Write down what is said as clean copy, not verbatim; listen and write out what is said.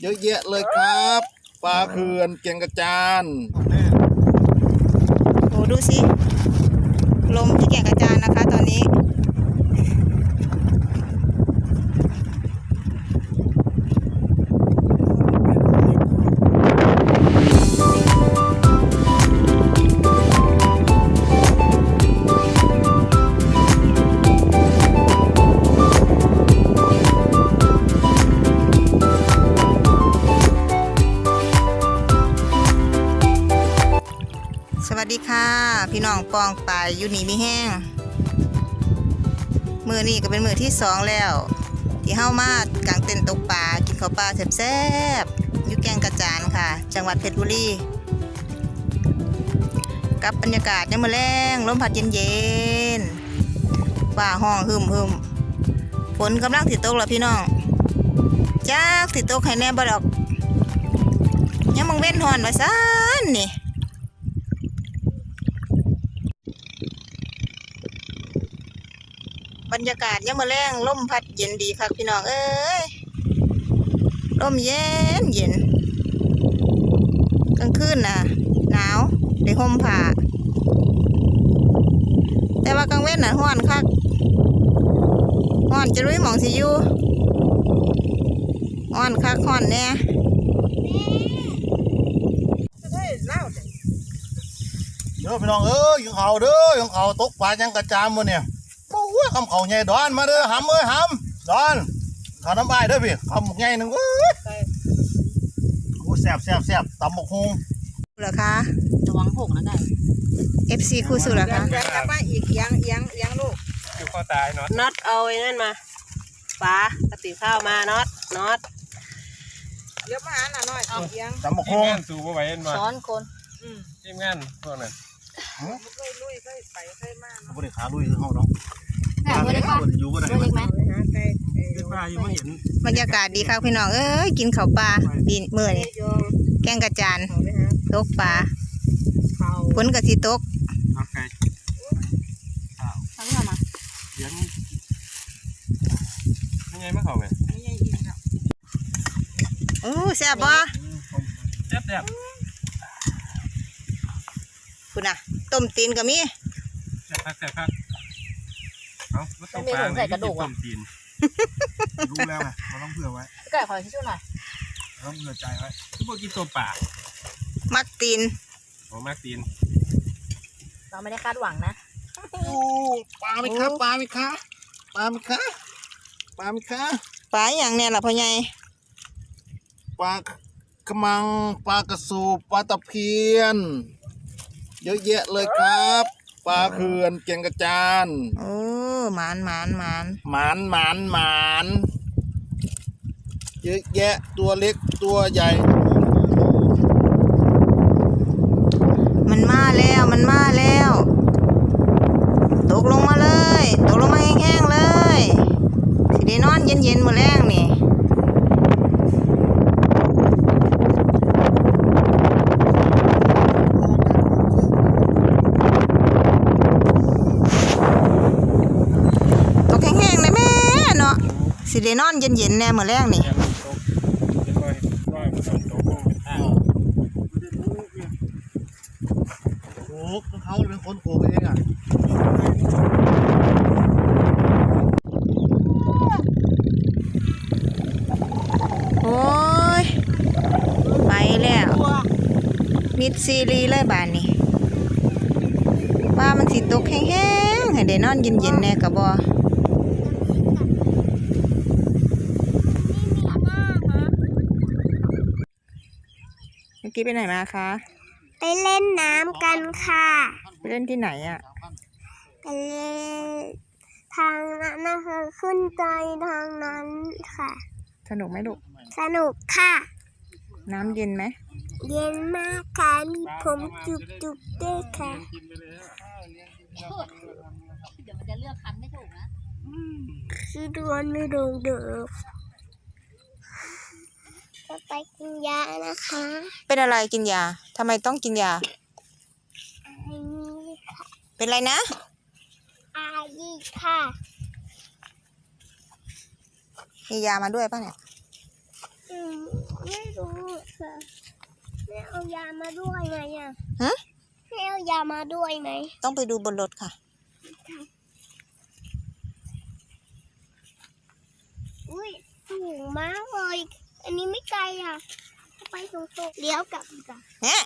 เยอะแยะเลยครับปลาเขื่อนแก่งกระจานโอ้ดูสิลมที่แก่งกระจานนะคะตอนนี้สวัสดีค่ะพี่น้องปองปายอยู่นี่มีแห้งมือนี้ก็เป็นมือที่2แล้วที่เข้ามากางเต็นท์ตกปลากินข้าวปลาแซ่บๆอยู่แก่งกระจานค่ะจังหวัดเพชรบุรีกับบรรยากาศยามมื้อแลงลมพัดเย็นๆฟ้าห้องหึมฝนกำลังสิตกแล้วพี่น้องจักสิตกให้แน่บ่ดอกยังมึงเว้นฮ้อนว่าซั่นนี่บรรยากาศยามมื้อแลงลมพัดเย็นดีครับพี่น้องเอ้ยลมเย็นกลางคืนน่ะหนาวได้ห่มผ้าแต่ว่ากลางเว้นน่ะร้อนคักร้อนจะรู้หมองสิอยู่ร้อนคักร้อนแน่เด้อพี่น้องยังเขาเด้อยังเขาตกปลาแก่งกระจานมื้อเนี่ยโอ้ยคำเขาใหญ่ดอนมาเด้อหำหำดอนเขาน้ำอ้ายเด้อพี่คำใหญ่หนึ่งโอ้แซ่บตำบักหุ่งเหรอคะระวังหกนะได้ FC คู่สุดเหรอคะเดินกลับมาอีกยังลูกคือข้อตายน็อตน็อตเอาไอ้นั่นมาปลากระติกข้าวมาน็อตเดี๋ยวมาหาหน่อยเอายังตำบัก ทีม หุ่ง งานสู่บ่ไหวเห็นบ่ ซ้อนคนทีมงานพวกนั้นเคยลุยเคยไปเคยมาเขาบ่ได้ขาลุยคือเฮาเนาะอยู่ก็ได้ไหมคือปลาอยู่ไม่เห็นบรรยากาศดีครับพี่น้องเอ้ยกินข้าวปลาดีมื้อนี้แกงกระจานตกปลาฝนก็สิตกเอาไก่ทั้งหมดมาเดี๋ยวไม่ไงมาเข้าไหมโอ้แซ่บบ่แซ่บคุณน่ะต้มตีนก็มีแซ่บเอาต้องปลาใส่กระดูกต้มตีนรู้แล้วไงเราต้องเผื่อไว้ไก่ขอชิ่หน่อยเราต้องเผื่อใจไว้ทุกคนกินตัวปลามักตีนโอ้มากตีนเราไม่ได้คาดหวังนะโอ้ปลาไหมคะปลาอย่างเนี่ยล่ะพ่อใหญ่ปลากระมังปลากระสูบปลาตะเพียนเยอะแยะเลยครับปลาเขื่อนแก่งกระจานโอ้หมานเยอะแยะตัวเล็กตัวใหญ่มันมาแล้วตกลงมาแห้งๆเลยสิได้นอนเย็นๆมื้อแลงนี่ตกแห้งๆเลยแม่เนาะสิได้นอนเย็นๆแน่มื้อแลงนี่โขกเขาเป็นคนโขกเองอ่ะโอ้ยไปแล้วมิดซีรีเลยบ้านนี้ว่ามันสิตกแห้งๆให้ได้นอนเย็นๆแน่ก็บ่เมื่อกี้ไปไหนมาคะไปเล่นน้ำกันค่ะไปเล่นที่ไหนอ่ะไปเล่นทางนั้นนะคะขึ้นใจทางนั้นค่ะสนุกไหมลูกสนุกค่ะน้ำเย็นไหมเย็นมากค่ะมีผมจุกด้วยค่ะเดี๋ยวมันจะเลือกคันไม่ถูกนะคือดวนไม่โดนเดือบจะไปกินยานะคะเป็นอะไรกินยาทำไมต้องกินยาเป็นอะไรนะอายีค่ะมียามาด้วยป่ะเนี่ย ไม่รู้ค่ะแม่เอายามาด้วยไหมอ่ะ ฮะ แม่เอายามาด้วยไหม ต้องไปดูบนรถค่ะ อุ้ยสูงมากเลยอันนี้ไม่ไกลอ่ะไปสูงๆเลี้ยวกลับดีกว่า เนี่ย